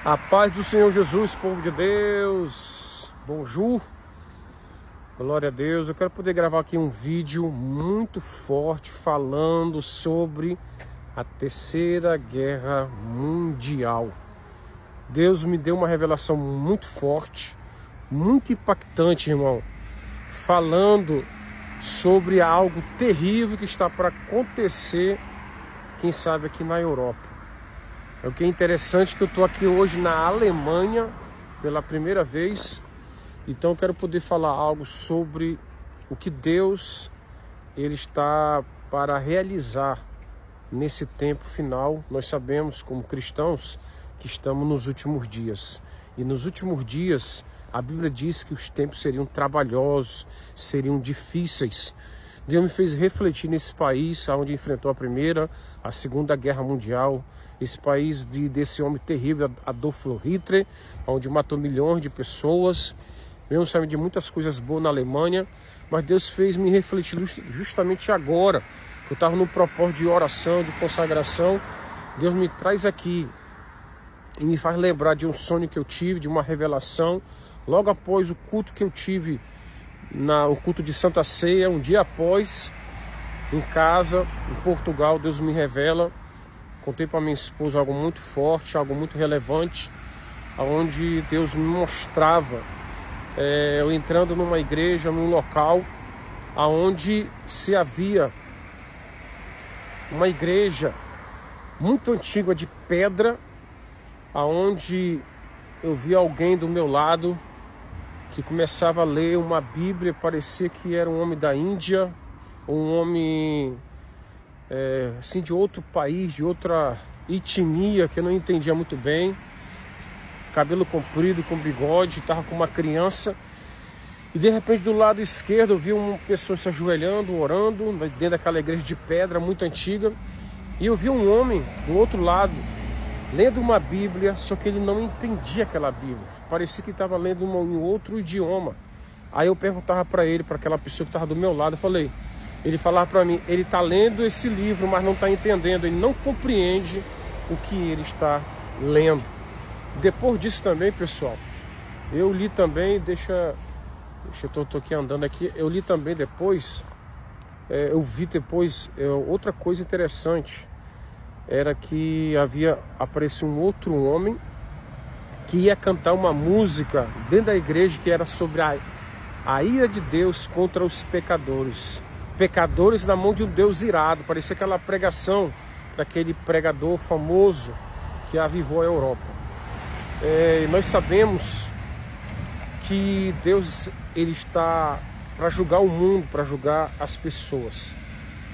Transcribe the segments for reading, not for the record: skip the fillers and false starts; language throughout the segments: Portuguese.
A paz do Senhor Jesus, povo de Deus, bonjour, glória a Deus. Eu quero poder gravar aqui um vídeo muito forte falando sobre a Terceira Guerra Mundial. Deus me deu uma revelação muito forte, muito impactante, irmão, falando sobre algo terrível que está para acontecer, quem sabe aqui na Europa. O que é interessante é que eu estou aqui hoje na Alemanha pela primeira vez, então eu quero poder falar algo sobre o que Deus ele está para realizar nesse tempo final. Nós sabemos como cristãos que estamos nos últimos dias, e nos últimos dias a Bíblia diz que os tempos seriam trabalhosos, seriam difíceis. Deus me fez refletir nesse país onde enfrentou a Primeira, a Segunda Guerra Mundial, esse país desse homem terrível, Adolf Hitler, onde matou milhões de pessoas. Mesmo sabendo de muitas coisas boas na Alemanha, mas Deus fez me refletir justamente agora, que eu estava no propósito de oração, de consagração. Deus me traz aqui e me faz lembrar de um sonho que eu tive, de uma revelação, logo após o culto que eu tive, o culto de Santa Ceia, um dia após, em casa, em Portugal. Deus me revela. Contei para minha esposa algo muito forte, algo muito relevante, onde Deus me mostrava eu entrando numa igreja, num local onde se havia uma igreja muito antiga de pedra, onde eu vi alguém do meu lado que começava a ler uma Bíblia. Parecia que era um homem da Índia, um homem assim, de outro país, de outra etnia, que eu não entendia muito bem. Cabelo comprido, com bigode, estava com uma criança. E de repente do lado esquerdo eu vi uma pessoa se ajoelhando, orando, dentro daquela igreja de pedra muito antiga. E eu vi um homem do outro lado, lendo uma Bíblia, só que ele não entendia aquela Bíblia. Parecia que estava lendo em outro idioma. Aí eu perguntava para ele, para aquela pessoa que estava do meu lado, ele falava para mim, ele está lendo esse livro, mas não está entendendo, ele não compreende o que ele está lendo. Depois disso também, pessoal, eu li também, eu tô aqui andando aqui, eu li também depois, eu vi depois, outra coisa interessante, era que apareceu um outro homem que ia cantar uma música dentro da igreja que era sobre a ira de Deus contra os pecadores. Pecadores na mão de um Deus irado. Parecia aquela pregação daquele pregador famoso que avivou a Europa. Nós sabemos que Deus ele está para julgar o mundo, para julgar as pessoas.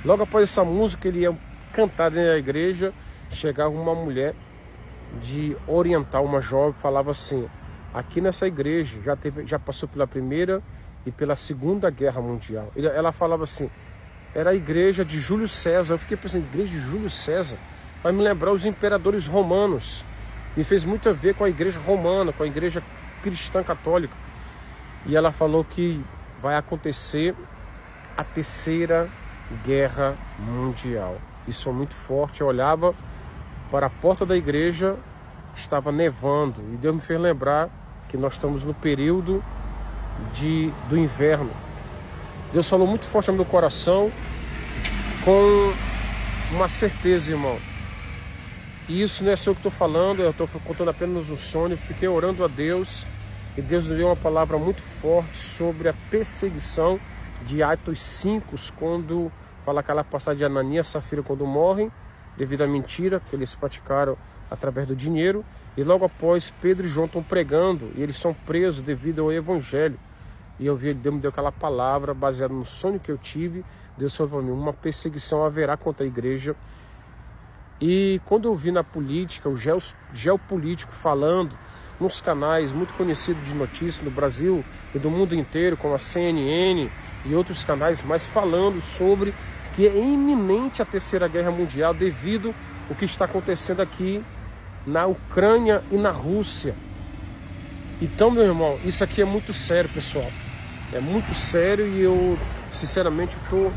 Logo após essa música, ele ia cantar dentro da igreja. Chegava uma mulher de oriental, uma jovem, falava assim: aqui nessa igreja já passou pela Primeira e pela Segunda Guerra Mundial. Ela falava assim, era a igreja de Júlio César. Eu fiquei pensando, igreja de Júlio César? Vai me lembrar os imperadores romanos. Me fez muito a ver com a igreja romana, com a igreja cristã católica. E ela falou que vai acontecer a Terceira Guerra Mundial. Isso foi muito forte. Eu olhava para a porta da igreja, estava nevando. E Deus me fez lembrar que nós estamos no período do inverno. Deus falou muito forte ao meu coração, com uma certeza, irmão. E isso não é só o que estou falando, eu estou contando apenas um sonho. Fiquei orando a Deus e Deus me deu uma palavra muito forte sobre a perseguição de Atos 5, quando fala aquela passagem de Ananias e Safira quando morrem, devido à mentira que eles praticaram através do dinheiro. E logo após, Pedro e João estão pregando e eles são presos devido ao evangelho. E Deus me deu aquela palavra baseada no sonho que eu tive. Deus falou para mim, uma perseguição haverá contra a igreja. E quando eu vi na política, o geopolítico falando nos canais muito conhecidos de notícias no Brasil e do mundo inteiro, como a CNN e outros canais, mas falando sobre que é iminente a Terceira Guerra Mundial devido ao que está acontecendo aqui na Ucrânia e na Rússia. Então, meu irmão, isso aqui é muito sério, pessoal. É muito sério e eu, sinceramente, estou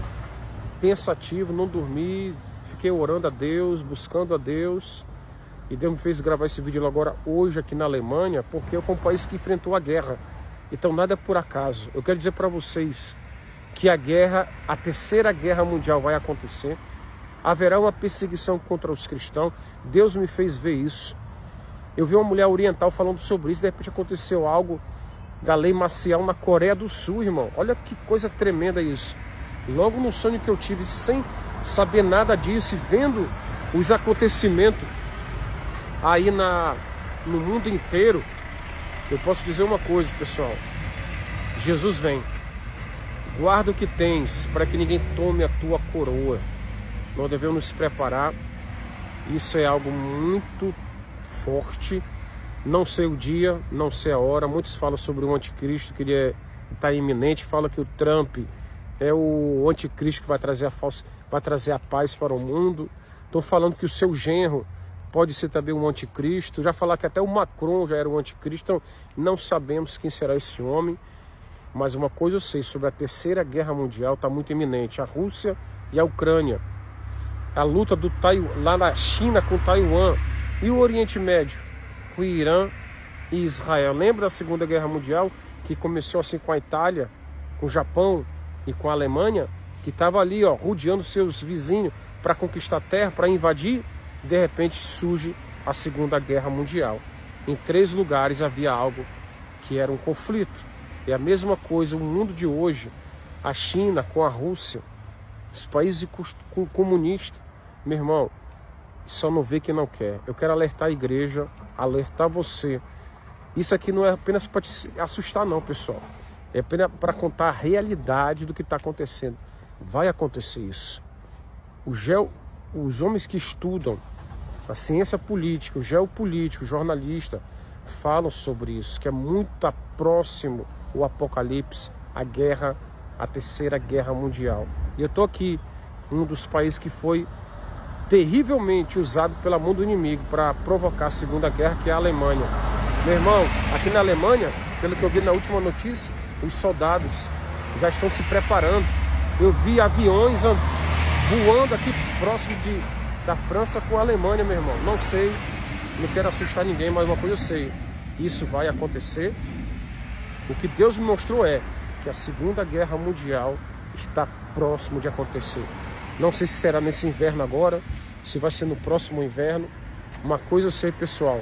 pensativo, não dormi. Fiquei orando a Deus, buscando a Deus. E Deus me fez gravar esse vídeo agora hoje aqui na Alemanha, porque foi um país que enfrentou a guerra. Então nada é por acaso. Eu quero dizer para vocês que a guerra, a terceira guerra mundial vai acontecer. Haverá uma perseguição contra os cristãos. Deus me fez ver isso. Eu vi uma mulher oriental falando sobre isso. De repente aconteceu algo da lei marcial na Coreia do Sul, irmão. Olha que coisa tremenda isso. Logo no sonho que eu tive, sem saber nada disso, e vendo os acontecimentos aí no mundo inteiro, eu posso dizer uma coisa, pessoal. Jesus vem. Guarda o que tens, para que ninguém tome a tua coroa. Nós devemos nos preparar. Isso é algo muito forte. Não sei o dia, não sei a hora. Muitos falam sobre o anticristo, que ele está iminente. Falam que o Trump é o anticristo que vai trazer a paz para o mundo. Estão falando que o seu genro pode ser também um anticristo. Já falaram que até o Macron já era um anticristo. Então, não sabemos quem será esse homem. Mas uma coisa eu sei, sobre a terceira guerra mundial está muito iminente. A Rússia e a Ucrânia. A luta lá na China com Taiwan. E o Oriente Médio, com o Irã e Israel. Lembra da Segunda Guerra Mundial, que começou assim com a Itália, com o Japão e com a Alemanha, que estava ali, ó, rodeando seus vizinhos para conquistar a terra, para invadir? De repente surge a Segunda Guerra Mundial. Em 3 lugares havia algo que era um conflito. É a mesma coisa o mundo de hoje. A China com a Rússia, os países comunistas. Meu irmão, só não vê quem não quer. Eu quero alertar a igreja, alertar você. Isso aqui não é apenas para te assustar não, pessoal. É apenas para contar a realidade do que está acontecendo. Vai acontecer isso. Os homens que estudam a ciência política, o geopolítico, o jornalista, falam sobre isso, que é muito próximo o apocalipse, a guerra, a terceira guerra mundial. E eu estou aqui, um dos países que foi terrivelmente usado pela mão do inimigo para provocar a Segunda Guerra, que é a Alemanha. Meu irmão, aqui na Alemanha, pelo que eu vi na última notícia, os soldados já estão se preparando. Eu vi aviões voando aqui próximo da França com a Alemanha, meu irmão. Não sei, não quero assustar ninguém, mas uma coisa eu sei. Isso vai acontecer. O que Deus me mostrou é que a Segunda Guerra Mundial está próximo de acontecer. Não sei se será nesse inverno agora, se vai ser no próximo inverno. Uma coisa eu sei, pessoal,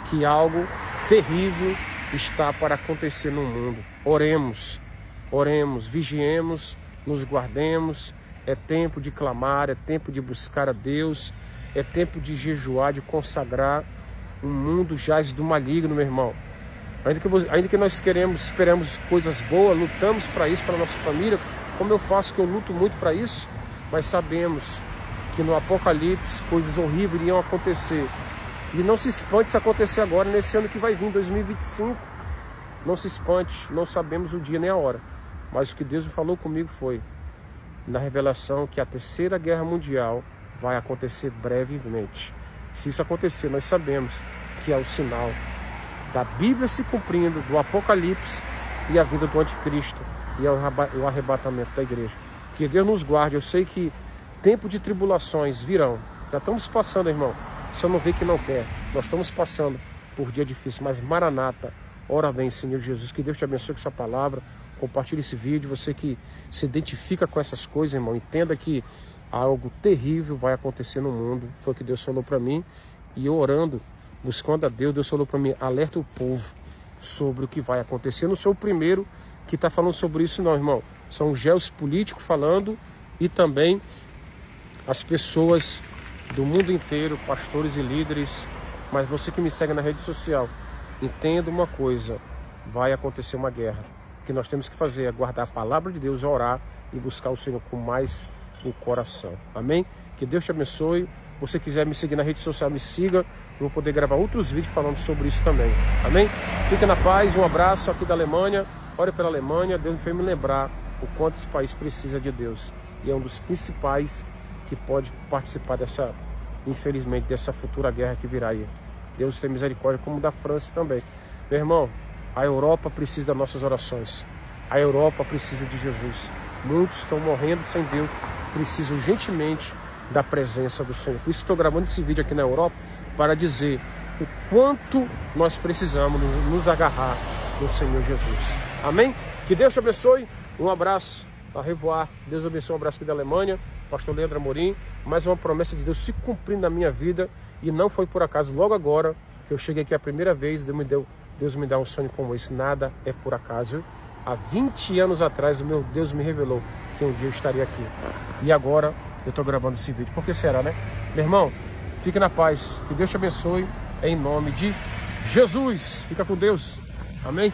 que algo terrível está para acontecer no mundo. Oremos, vigiemos, nos guardemos. É tempo de clamar, é tempo de buscar a Deus, é tempo de jejuar, de consagrar. O mundo jaz do maligno, meu irmão. Ainda que nós esperamos coisas boas, lutamos para isso, para a nossa família, como eu faço, que eu luto muito para isso, mas sabemos que no Apocalipse coisas horríveis iriam acontecer. E não se espante se acontecer agora, nesse ano que vai vir, 2025. Não se espante, não sabemos o dia nem a hora. Mas o que Deus falou comigo foi, na revelação, que a terceira guerra mundial vai acontecer brevemente. Se isso acontecer, nós sabemos que é o sinal da Bíblia se cumprindo, do Apocalipse e a vida do anticristo e o arrebatamento da igreja. Que Deus nos guarde. Eu sei que tempo de tribulações virão. Já estamos passando, irmão. Se eu não ver que não quer, nós estamos passando por dia difícil, mas Maranata, ora vem, Senhor Jesus. Que Deus te abençoe com essa palavra. Compartilhe esse vídeo. Você que se identifica com essas coisas, irmão, entenda que algo terrível vai acontecer no mundo. Foi o que Deus falou para mim. E eu orando, buscando a Deus, Deus falou para mim, alerta o povo sobre o que vai acontecer. Eu não sou o primeiro que está falando sobre isso não, irmão. São os geopolíticos falando e também as pessoas do mundo inteiro, pastores e líderes. Mas você que me segue na rede social, entenda uma coisa, vai acontecer uma guerra. O que nós temos que fazer é guardar a palavra de Deus, orar e buscar o Senhor com mais o coração. Amém? Que Deus te abençoe. Se você quiser me seguir na rede social, me siga. Eu vou poder gravar outros vídeos falando sobre isso também. Amém? Fica na paz. Um abraço aqui da Alemanha. Ore pela Alemanha. Deus me fez me lembrar o quanto esse país precisa de Deus. E é um dos principais que pode participar dessa, infelizmente, dessa futura guerra que virá aí. Deus tem misericórdia, como da França também. Meu irmão, a Europa precisa das nossas orações. A Europa precisa de Jesus. Muitos estão morrendo sem Deus. Precisam urgentemente da presença do Senhor. Por isso estou gravando esse vídeo aqui na Europa, para dizer o quanto nós precisamos nos agarrar no Senhor Jesus. Amém? Que Deus te abençoe. Um abraço. A revoar. Deus abençoe. Um abraço aqui da Alemanha. Pastor Leandro Amorim. Mais uma promessa de Deus se cumprindo na minha vida. E não foi por acaso. Logo agora que eu cheguei aqui a primeira vez, Deus me dá um sonho como esse. Nada é por acaso. Há 20 anos atrás, o meu Deus me revelou que um dia eu estaria aqui. E agora eu estou gravando esse vídeo. Por que será, né? Meu irmão, fique na paz. Que Deus te abençoe. Em nome de Jesus. Fica com Deus. Amém?